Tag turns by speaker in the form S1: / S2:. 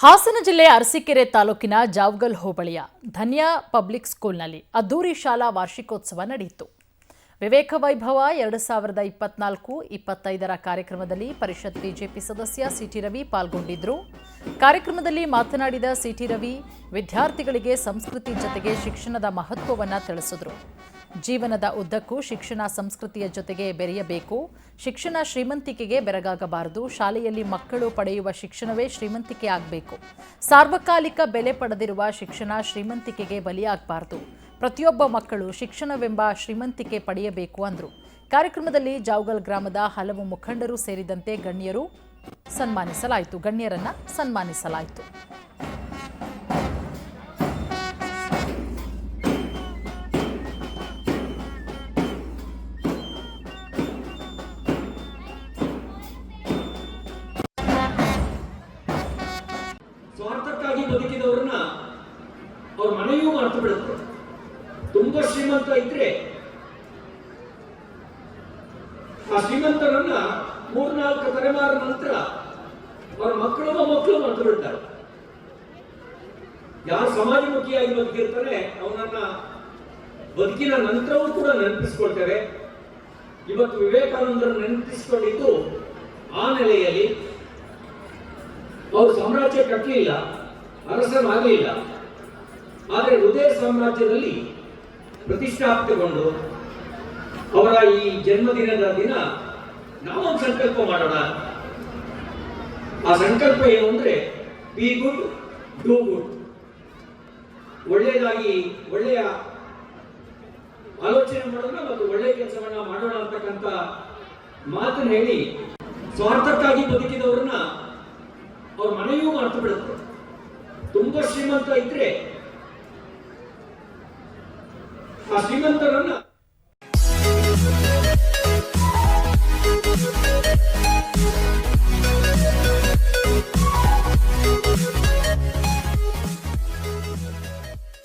S1: ಹಾಸನ ಜಿಲ್ಲೆ ಅರಸೀಕೆರೆ ತಾಲೂಕಿನ ಜಾವಗಲ್ ಹೋಬಳಿಯ ಧನ್ಯ ಪಬ್ಲಿಕ್ ಸ್ಕೂಲ್ನಲ್ಲಿ ಅದ್ದೂರಿ ಶಾಲಾ ವಾರ್ಷಿಕೋತ್ಸವ ನಡೆಯಿತು. ವಿವೇಕ ವೈಭವ 2024-25ರ ಕಾರ್ಯಕ್ರಮದಲ್ಲಿ ಪರಿಷತ್ ಬಿಜೆಪಿ ಸದಸ್ಯ ಸಿಟಿ ರವಿ ಪಾಲ್ಗೊಂಡಿದ್ದರು. ಕಾರ್ಯಕ್ರಮದಲ್ಲಿ ಮಾತನಾಡಿದ ಸಿಟಿ ರವಿ, ವಿದ್ಯಾರ್ಥಿಗಳಿಗೆ ಸಂಸ್ಕೃತಿ ಜೊತೆಗೆ ಶಿಕ್ಷಣದ ಮಹತ್ವವನ್ನು ತಿಳಿಸಿದರು. ಜೀವನದ ಉದ್ದಕ್ಕೂ ಶಿಕ್ಷಣ ಸಂಸ್ಕೃತಿಯ ಜೊತೆಗೆ ಬೆರೆಯಬೇಕು. ಶಿಕ್ಷಣ ಶ್ರೀಮಂತಿಕೆಗೆ ಬೆರಗಾಗಬಾರದು. ಶಾಲೆಯಲ್ಲಿ ಮಕ್ಕಳು ಪಡೆಯುವ ಶಿಕ್ಷಣವೇ ಶ್ರೀಮಂತಿಕೆ ಆಗಬೇಕು. ಸಾರ್ವಕಾಲಿಕ ಬೆಲೆ ಪಡೆದಿರುವ ಶಿಕ್ಷಣ ಶ್ರೀಮಂತಿಕೆಗೆ ಬಲಿಯಾಗಬಾರದು. ಪ್ರತಿಯೊಬ್ಬ ಮಕ್ಕಳು ಶಿಕ್ಷಣವೆಂಬ ಶ್ರೀಮಂತಿಕೆ ಪಡೆಯಬೇಕು ಅಂದರು. ಕಾರ್ಯಕ್ರಮದಲ್ಲಿ ಜಾವಗಲ್ ಗ್ರಾಮದ ಹಲವು ಮುಖಂಡರು ಸೇರಿದಂತೆ ಗಣ್ಯರನ್ನ ಸನ್ಮಾನಿಸಲಾಯಿತು.
S2: ಸ್ವಾರ್ಥಕ್ಕಾಗಿ ಬದುಕಿದವರನ್ನ ಅವ್ರ ಮನೆಯೂ ಮರೆತು ಬಿಡುತ್ತೆ. ತುಂಬಾ ಶ್ರೀಮಂತ ಇದ್ರೆ ಆ ಶ್ರೀಮಂತರನ್ನ 3-4 ತಲೆಮಾರ ನಂತರ ಅವ್ರ ಮಕ್ಕಳು ಮರೆತು ಬಿಡ್ತಾರೆ. ಯಾರು ಸಮಾಜಮುಖಿಯಾಗಿ ಬದುಕಿರ್ತಾರೆ ಅವನನ್ನ ಬದುಕಿನ ನಂತರವೂ ಕೂಡ ನೆನಪಿಸ್ಕೊಳ್ತಾರೆ. ಇವತ್ತು ವಿವೇಕಾನಂದರನ್ನು ನೆನಪಿಸಿಕೊಂಡಿದ್ದು ಆ ನೆಲೆಯಲ್ಲಿ ಅವರು ಸಾಮ್ರಾಜ್ಯ ಕಟ್ಟಲಿಲ್ಲ, ಅರಸನಾಗಲಿಲ್ಲ, ಆದರೆ ಹೃದಯ ಸಾಮ್ರಾಜ್ಯದಲ್ಲಿ ಪ್ರತಿಷ್ಠಾಪಿತಗೊಂಡು ಅವರ ಈ ಜನ್ಮದಿನದ ದಿನ ನಾವೊಂದು ಸಂಕಲ್ಪ ಮಾಡೋಣ. ಆ ಸಂಕಲ್ಪ ಏನು ಅಂದ್ರೆ ಬಿ ಗುಡ್ ಡೂ ಗುಡ್. ಒಳ್ಳೆಯ ಆಲೋಚನೆ ಮಾಡೋಣ ಮತ್ತು ಒಳ್ಳೆಯ ಕೆಲಸವನ್ನ ಮಾಡೋಣ ಅಂತಕ್ಕಂಥ ಮಾತನ್ನು ಹೇಳಿ ಸ್ವಾರ್ಥಕ್ಕಾಗಿ ಬದುಕಿದವರನ್ನ ಅವ್ರ ಮನೆಯೂ ಮರೆತು ಬಿಡುತ್ತೆ. ತುಂಬಾ ಶ್ರೀಮಂತ ಇದ್ರೆ ಆ ಶ್ರೀಮಂತರನ್ನ